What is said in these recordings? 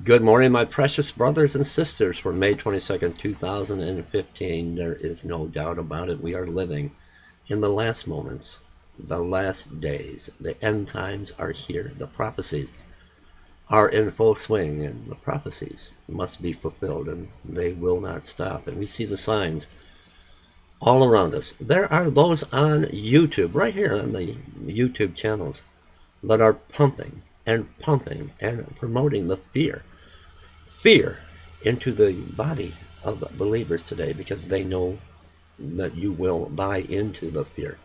Good morning, my precious brothers and sisters. For May 22nd, 2015, there is no doubt about it. We are living in the last moments, the last days. The end times are here. The prophecies are in full swing, and the prophecies must be fulfilled, and they will not stop. And we see the signs all around us. There are those on YouTube, right here on the YouTube channels, that are pumping and promoting the fear into the body of believers today because they know that you will buy into the fear.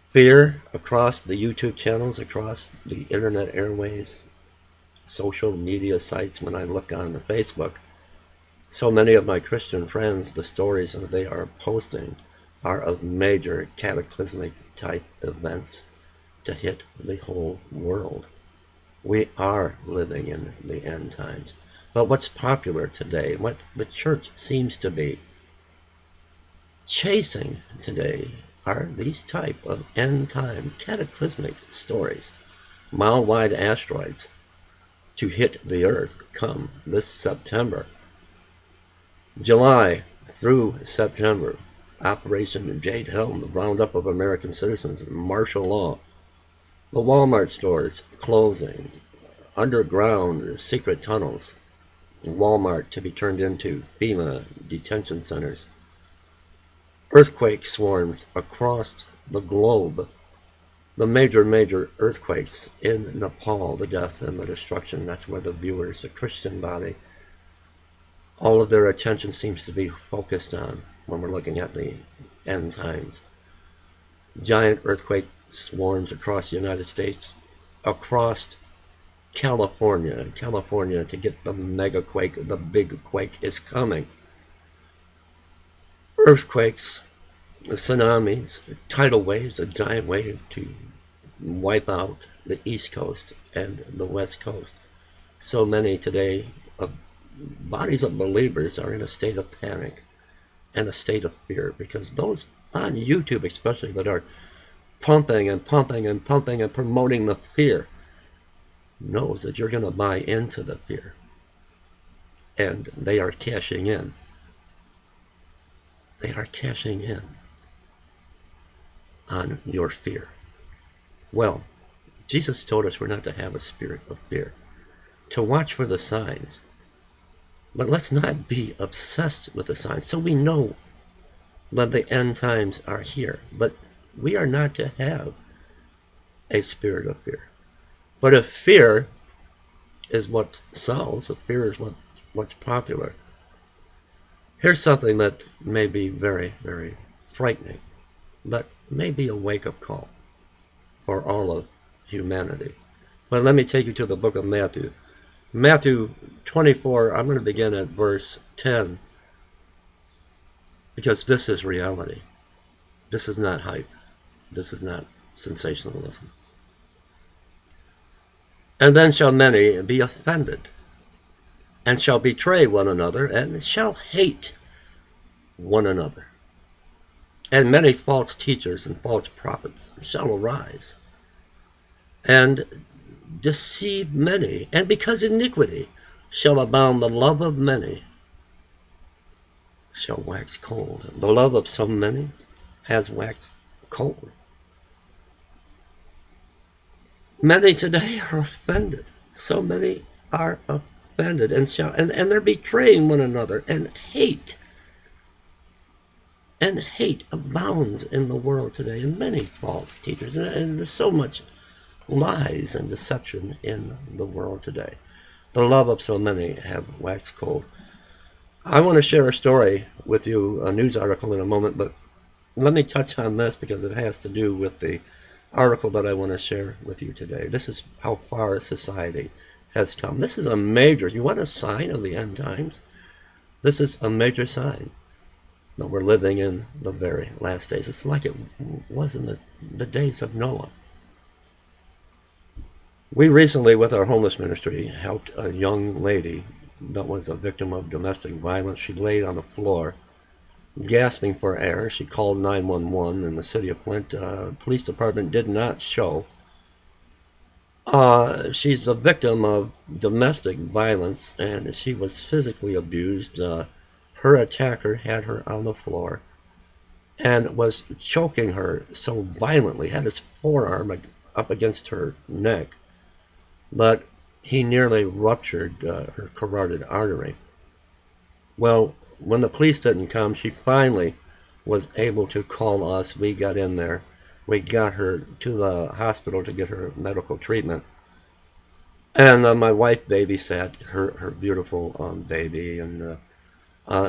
Fear across the YouTube channels, across the internet airways, social media sites. When I look on the Facebook, so many of my Christian friends, the stories that they are posting are of major cataclysmic type events to hit the whole world. We are living in the end times. But what's popular today, what the church seems to be chasing today, are these type of end time cataclysmic stories. Mile-wide asteroids to hit the earth come this September. July through September, Operation Jade Helm, the roundup of American citizens, martial law, the Walmart stores closing, underground secret tunnels, Walmart to be turned into FEMA detention centers, earthquake swarms across the globe, the major earthquakes in Nepal, the death and the destruction. That's where the viewers, the Christian body, all of their attention seems to be focused on when we're looking at the end times. Giant earthquake swarms across the United States, across California to get the mega quake, the big quake is coming. Earthquakes, tsunamis, tidal waves, a giant wave to wipe out the East Coast and the West Coast. So many today of bodies of believers are in a state of panic and a state of fear because those on YouTube especially that are pumping and promoting the fear knows that you're going to buy into the fear, and they are cashing in. They are cashing in on your fear. Well, Jesus told us we're not to have a spirit of fear, to watch for the signs. But let's not be obsessed with the signs. So we know that the end times are here, but we are not to have a spirit of fear. But if fear is what sells, if fear is what's popular, here's something that may be very frightening, but may be a wake-up call for all of humanity. But let me take you to the book of Matthew. Matthew 24, I'm going to begin at verse 10, because this is reality. This is not hype. This is not sensationalism. And then shall many be offended, and shall betray one another, and shall hate one another. And many false teachers and false prophets shall arise, and deceive many. And because iniquity shall abound, the love of many shall wax cold. The love of so many has waxed cold. Many today are offended. So many are offended, and they're betraying one another, and hate abounds in the world today, and many false teachers, and there's so much lies and deception in the world today. The love of so many have waxed cold. I want to share a story with you, a news article in a moment, but let me touch on this because it has to do with the article that I want to share with you today. This is how far society has come. This is a major, you want a sign of the end times? This is a major sign that we're living in the very last days. It's like it was in the days of Noah. We recently, with our homeless ministry, helped a young lady that was a victim of domestic violence. She laid on the floor, gasping for air. She called 911 in the city of Flint. Police department did not show. She's a victim of domestic violence, and she was physically abused. Her attacker had her on the floor and was choking her so violently, had his forearm up against her neck, but he nearly ruptured her carotid artery. Well, when the police didn't come, she finally was able to call us. We got in there. We got her to the hospital to get her medical treatment. And my wife babysat her beautiful baby and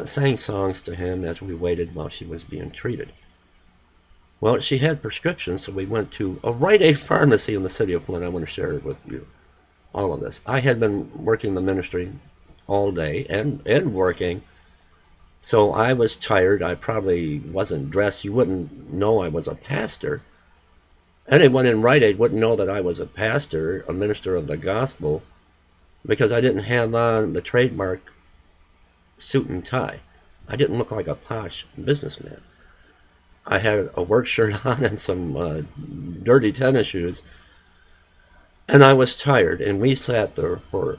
sang songs to him as we waited while she was being treated. Well, she had prescriptions, so we went to a Rite Aid pharmacy in the city of Flint. I want to share it with you, all of this. I had been working the ministry all day and working, so I was tired. I probably wasn't dressed. You wouldn't know I was a pastor. Anyone in Rite Aid wouldn't know that I was a pastor, a minister of the gospel, because I didn't have on the trademark suit and tie. I didn't look like a posh businessman. I had a work shirt on and some dirty tennis shoes, and I was tired, and we sat there for,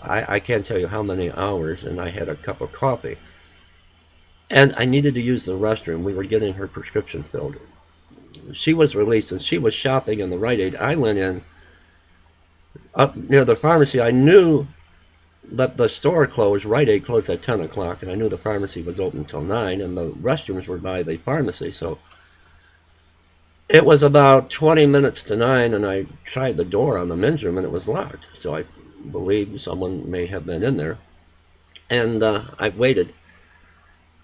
I can't tell you how many hours, and I had a cup of coffee. And I needed to use the restroom. We were getting her prescription filled. She was released, and she was shopping in the Rite Aid. I went in up near the pharmacy. I knew that the store closed, Rite Aid closed at 10 o'clock, and I knew the pharmacy was open until 9, and the restrooms were by the pharmacy. So it was about 20 minutes to 9, and I tried the door on the men's room, and it was locked. So I believed someone may have been in there. And I waited.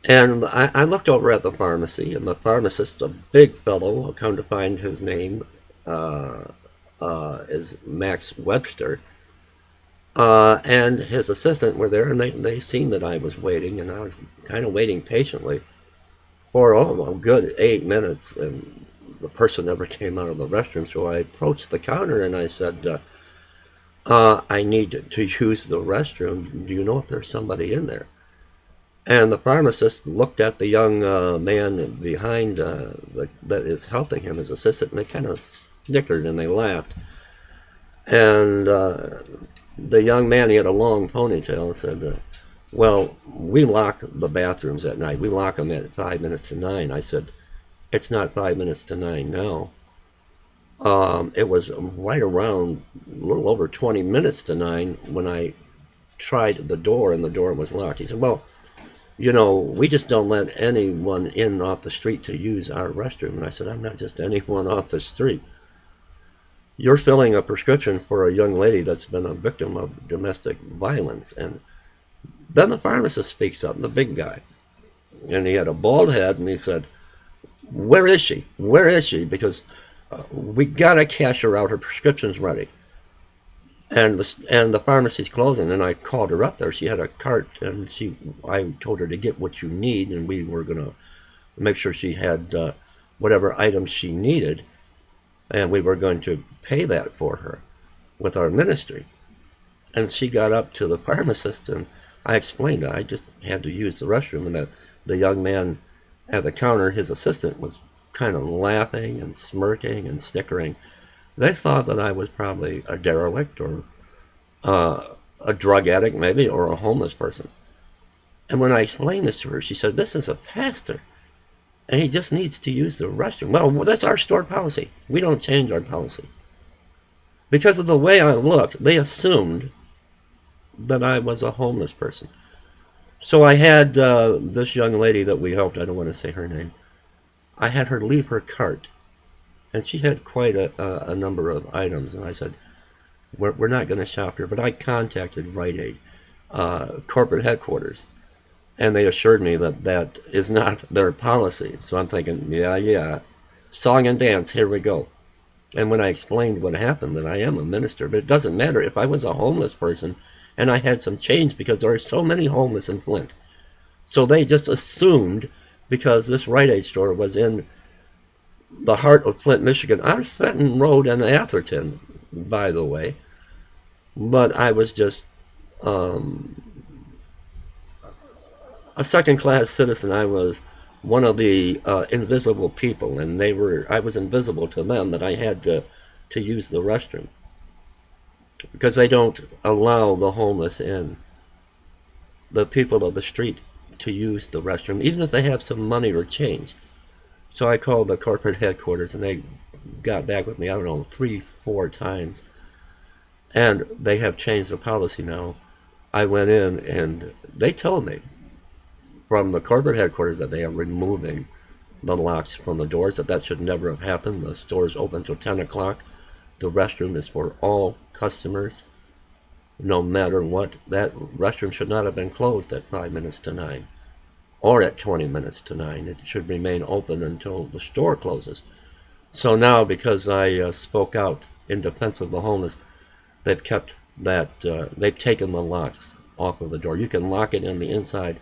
And I looked over at the pharmacy, and the pharmacist, a big fellow, I'll come to find his name is Max Webster, and his assistant were there, and they seen that I was waiting, and I was kind of waiting patiently for, a good 8 minutes, and the person never came out of the restroom. So I approached the counter, and I said, I need to use the restroom. Do you know if there's somebody in there? And the pharmacist looked at the young man behind that is helping him, his assistant, and they kind of snickered and they laughed. And the young man, he had a long ponytail, said, well, we lock the bathrooms at night. We lock them at 5 minutes to 9. I said, it's not 5 minutes to 9 now. It was right around a little over 20 minutes to 9 when I tried the door, and the door was locked. He said, well, you know, we just don't let anyone in off the street to use our restroom. And I said, I'm not just anyone off the street. You're filling a prescription for a young lady that's been a victim of domestic violence. And then the pharmacist speaks up, the big guy. And he had a bald head, and he said, where is she? Where is she? Because we got to cash her out. Her prescription's ready. And the pharmacy's closing, and I called her up there. She had a cart, and I told her to get what you need, and we were going to make sure she had whatever items she needed, and we were going to pay that for her with our ministry. And she got up to the pharmacist, and I explained that I just had to use the restroom, and that the young man at the counter, his assistant, was kind of laughing and smirking and snickering. They thought that I was probably a derelict or a drug addict maybe, or a homeless person. And when I explained this to her, she said, this is a pastor, and he just needs to use the restroom. Well, that's our store policy. We don't change our policy. Because of the way I looked, they assumed that I was a homeless person. So I had this young lady that we helped, I don't want to say her name, I had her leave her cart. And she had quite a number of items. And I said, we're not going to shop here. But I contacted Rite Aid corporate headquarters. And they assured me that that is not their policy. So I'm thinking, yeah, song and dance, here we go. And when I explained what happened, that I am a minister, but it doesn't matter if I was a homeless person and I had some change, because there are so many homeless in Flint. So they just assumed, because this Rite Aid store was in the heart of Flint, Michigan, on Fenton Road and Atherton, by the way. But I was just a second-class citizen. I was one of the invisible people, and I was invisible to them, that I had to use the restroom. because they don't allow the homeless in, the people of the street, to use the restroom, even if they have some money or change. So I called the corporate headquarters, and they got back with me, I don't know, 3, 4 times. And they have changed the policy now. I went in, and they told me from the corporate headquarters that they are removing the locks from the doors, that should never have happened. The store's open till 10 o'clock. The restroom is for all customers, no matter what. That restroom should not have been closed at 5 minutes to 9 or at 20 minutes to 9. It should remain open until the store closes. So now, because I spoke out in defense of the homeless, they've kept that, they've taken the locks off of the door. You can lock it in the inside,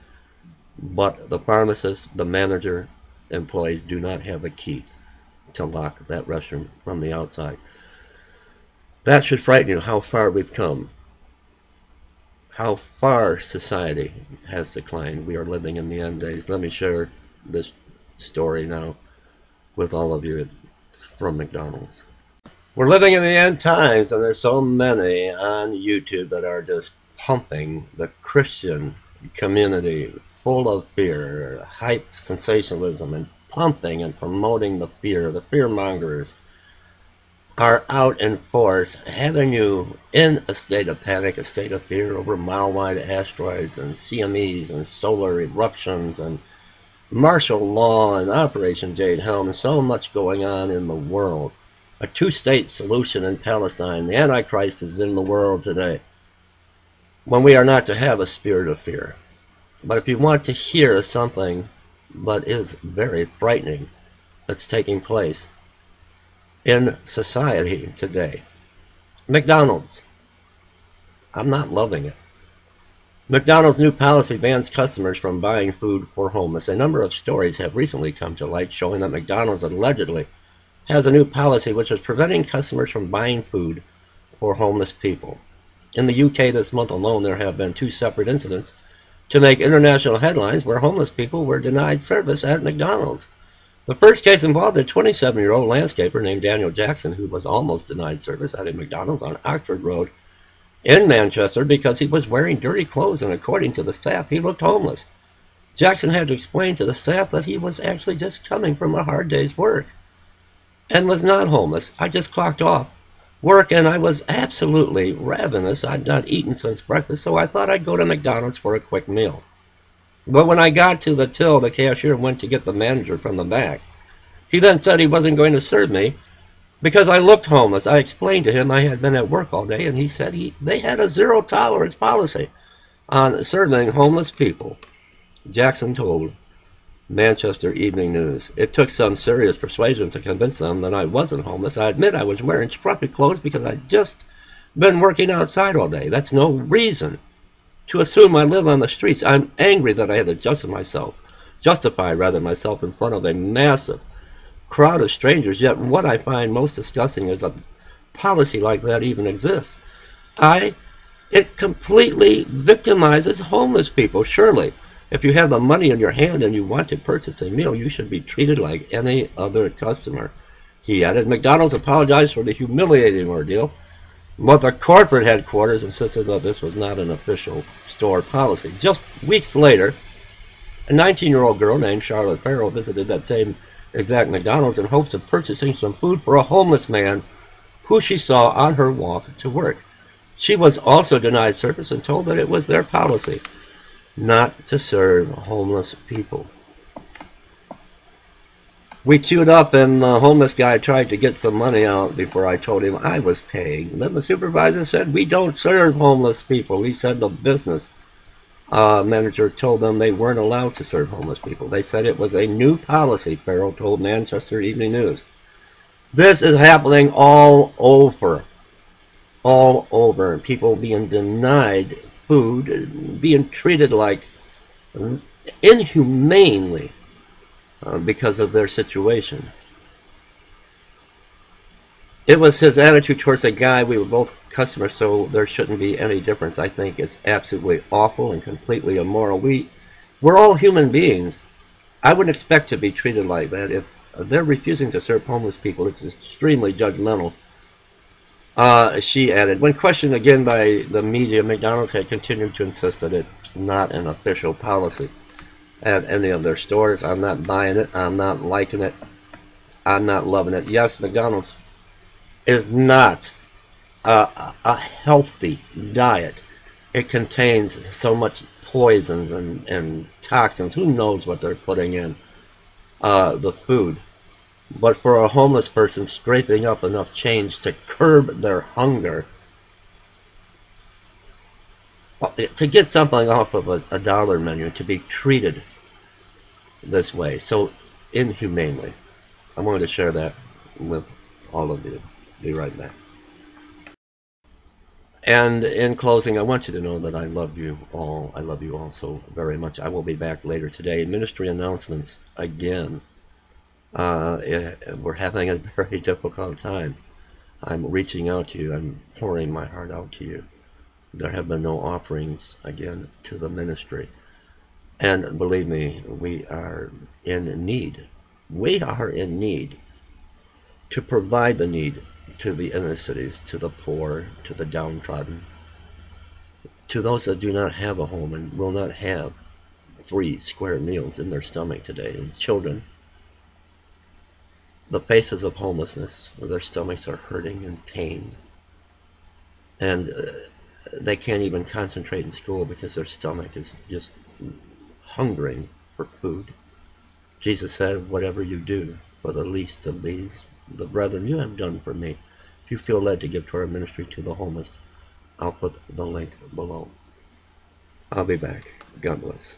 but the pharmacist, the manager, employees do not have a key to lock that restroom from the outside. That should frighten you, how far we've come, how far society has declined. We are living in the end days. Let me share this story now with all of you from McDonald's. We're living in the end times, and there's so many on YouTube that are just pumping the Christian community full of fear, hype, sensationalism, and pumping and promoting the fear. The fear mongers are out in force, having you in a state of panic, a state of fear over mile-wide asteroids and CMEs and solar eruptions and martial law and Operation Jade Helm, and so much going on in the world. A two-state solution in Palestine. The Antichrist is in the world today, when we are not to have a spirit of fear. But if you want to hear something that is very frightening that's taking place in society today, McDonald's. I'm not loving it. McDonald's new policy bans customers from buying food for homeless. A number of stories have recently come to light showing that McDonald's allegedly has a new policy which is preventing customers from buying food for homeless people. In the UK this month alone, there have been 2 separate incidents to make international headlines where homeless people were denied service at McDonald's. The first case involved a 27-year-old landscaper named Daniel Jackson, who was almost denied service at a McDonald's on Oxford Road in Manchester because he was wearing dirty clothes, and according to the staff, he looked homeless. Jackson had to explain to the staff that he was actually just coming from a hard day's work and was not homeless. I just clocked off work and I was absolutely ravenous. I'd not eaten since breakfast, so I thought I'd go to McDonald's for a quick meal. But when I got to the till, the cashier went to get the manager from the back. He then said he wasn't going to serve me because I looked homeless. I explained to him I had been at work all day, and he said they had a zero-tolerance policy on serving homeless people. Jackson told Manchester Evening News. It took some serious persuasion to convince them that I wasn't homeless. I admit I was wearing scruffy clothes because I'd just been working outside all day. That's no reason to assume I live on the streets. I'm angry that I had to justify myself in front of a massive crowd of strangers. Yet what I find most disgusting is a policy like that even exists. It completely victimizes homeless people. Surely, if you have the money in your hand and you want to purchase a meal, you should be treated like any other customer. He added, McDonald's apologized for the humiliating ordeal, but the corporate headquarters insisted that this was not an official store policy. Just weeks later, a 19-year-old girl named Charlotte Farrell visited that same exact McDonald's in hopes of purchasing some food for a homeless man who she saw on her walk to work. She was also denied service and told that it was their policy not to serve homeless people. We queued up, and the homeless guy tried to get some money out before I told him I was paying. Then the supervisor said, we don't serve homeless people. He said the business manager told them they weren't allowed to serve homeless people. They said it was a new policy, Farrell told Manchester Evening News. This is happening all over. People being denied food, being treated like inhumanely because of their situation. It was his attitude towards a guy. We were both customers, so there shouldn't be any difference. I think it's absolutely awful and completely immoral. We're all human beings. I wouldn't expect to be treated like that. If they're refusing to serve homeless people, it's extremely judgmental She added, when questioned again by the media, McDonald's had continued to insist that it's not an official policy at any of their stores. I'm not buying it. I'm not liking it. I'm not loving it. Yes, McDonald's is not a healthy diet. It contains so much poisons and toxins. Who knows what they're putting in the food? But for a homeless person scraping up enough change to curb their hunger, to get something off of a dollar menu, to be treated this way, so inhumanely. I wanted to share that with all of you. Be right back. And in closing, I want you to know that I love you all. I love you all so very much. I will be back later today. Ministry announcements again. We're having a very difficult time. I'm reaching out to you. I'm pouring my heart out to you. There have been no offerings again to the ministry. And believe me, we are in need. We are in need to provide the need to the inner cities, to the poor, to the downtrodden, to those that do not have a home and will not have 3 square meals in their stomach today. And children, the faces of homelessness, where their stomachs are hurting and pain, and they can't even concentrate in school because their stomach is just hungering for food. Jesus said, whatever you do for the least of these, the brethren, you have done for me. If you feel led to give to our ministry to the homeless, I'll put the link below. I'll be back. God bless.